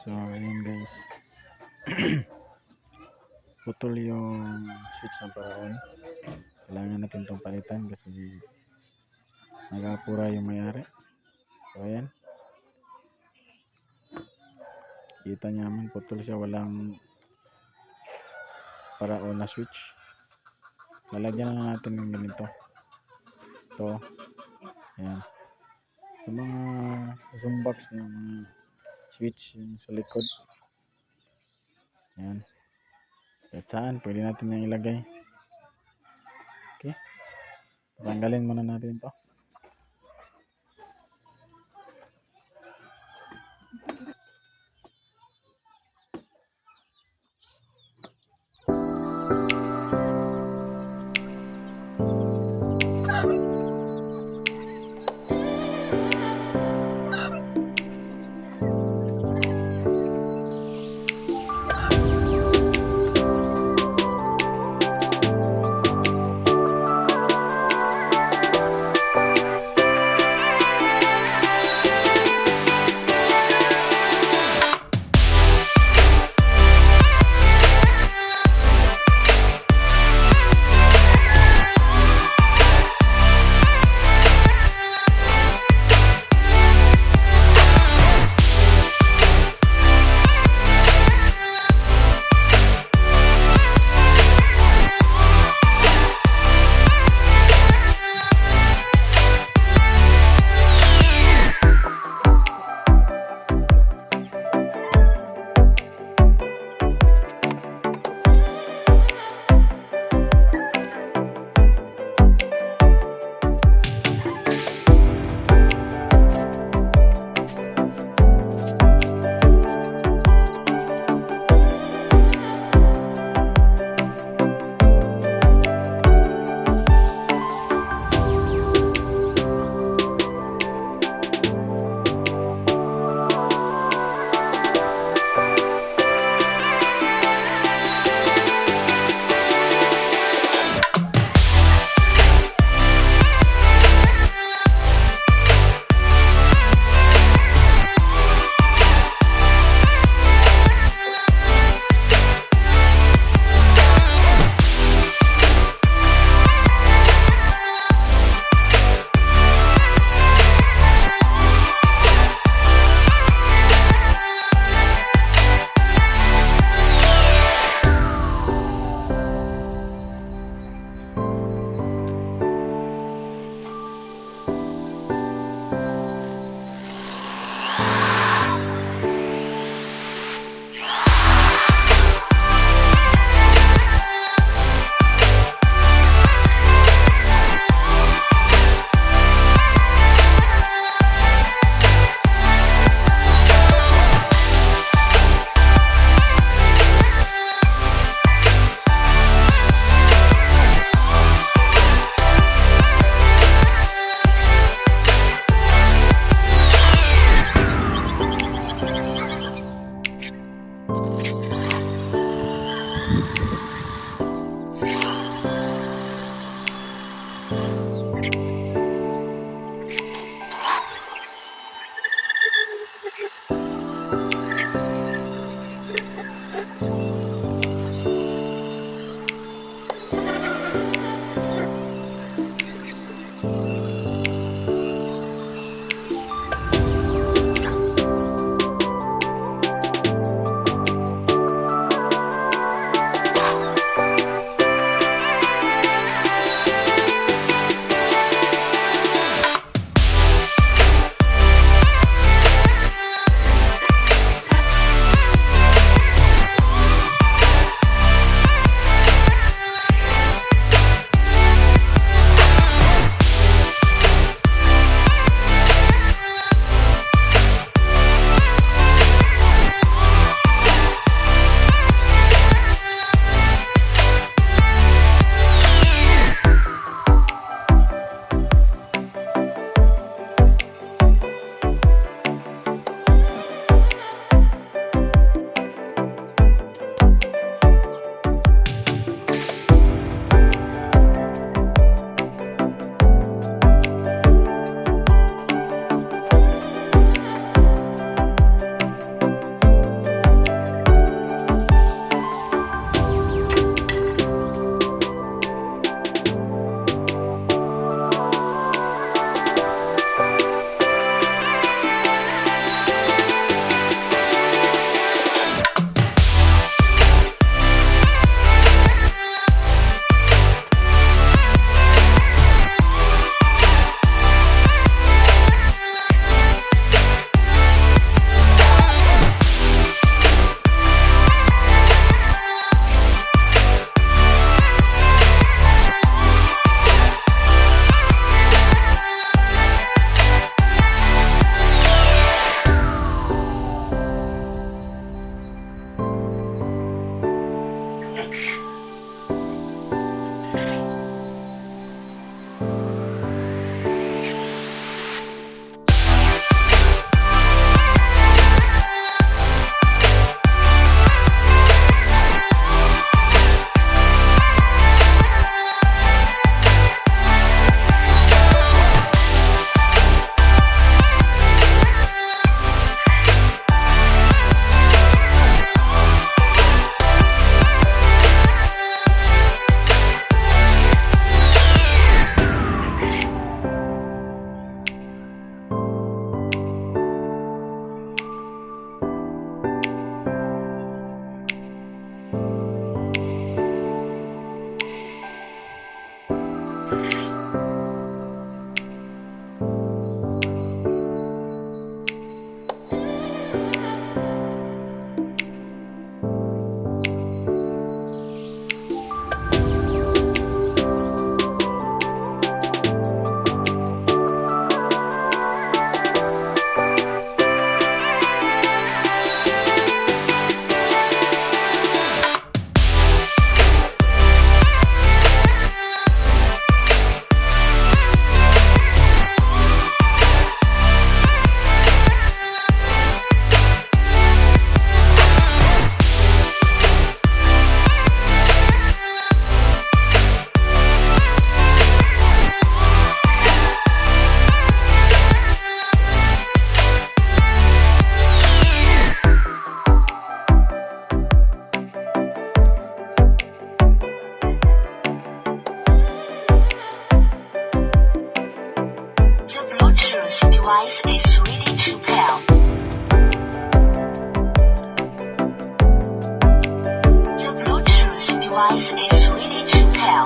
So ayun guys, putol yung switch ng paraon. Kailangan natin itong palitan kasi nag-apura yung may-ari. So ayan, kita niya naman putol siya, walang paraon na switch. Lalagyan na natin ng ganito. Ito, ayan. Sa mga zoom box ng mga switch yung sa likod. Ayan. Kahit saan, pwede natin yung ilagay. Okay. Tanggalin muna natin ito. device is ready to pair. The Bluetooth device is ready to pair.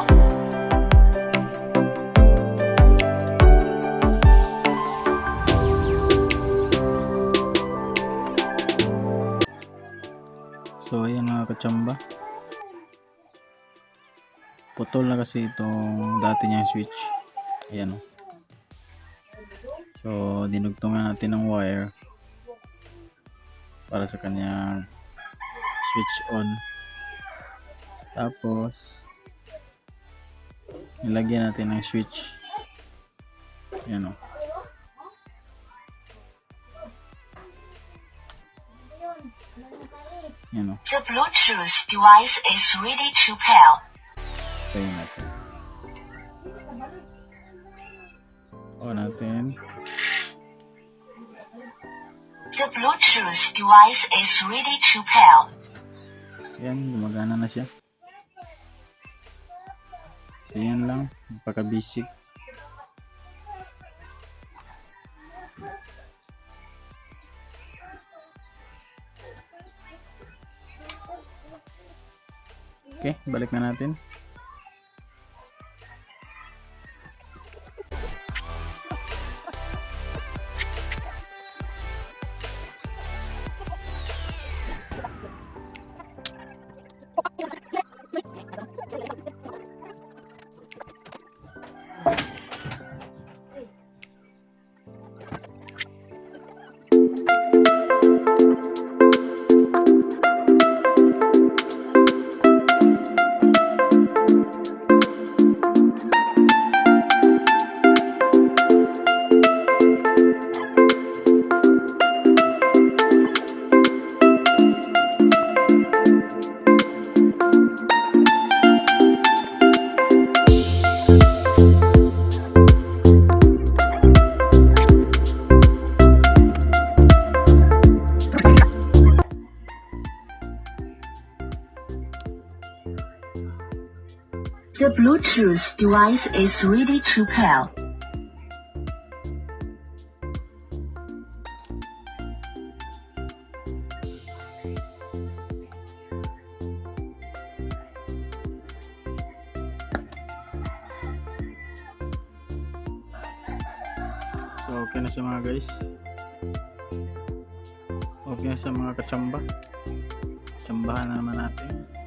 So ayan mga kachamba, putol na kasi itong dati niyang switch. Ayan o. So dinugtungan natin ng wire para sa kanyang switch on. Tapos nilagyan natin ng switch. Ayan o. Ayan o. The Bluetooth device is ready to pair. Tayo natin. On natin. The Bluetooth device is ready to pair. Ayan, gumagana na siya. So yan lang, napaka basic. Okay, balik na natin. The Bluetooth device is ready to pair. So okay na siya mga guys. Okay na siya mga kachamba. Chambahan na naman natin.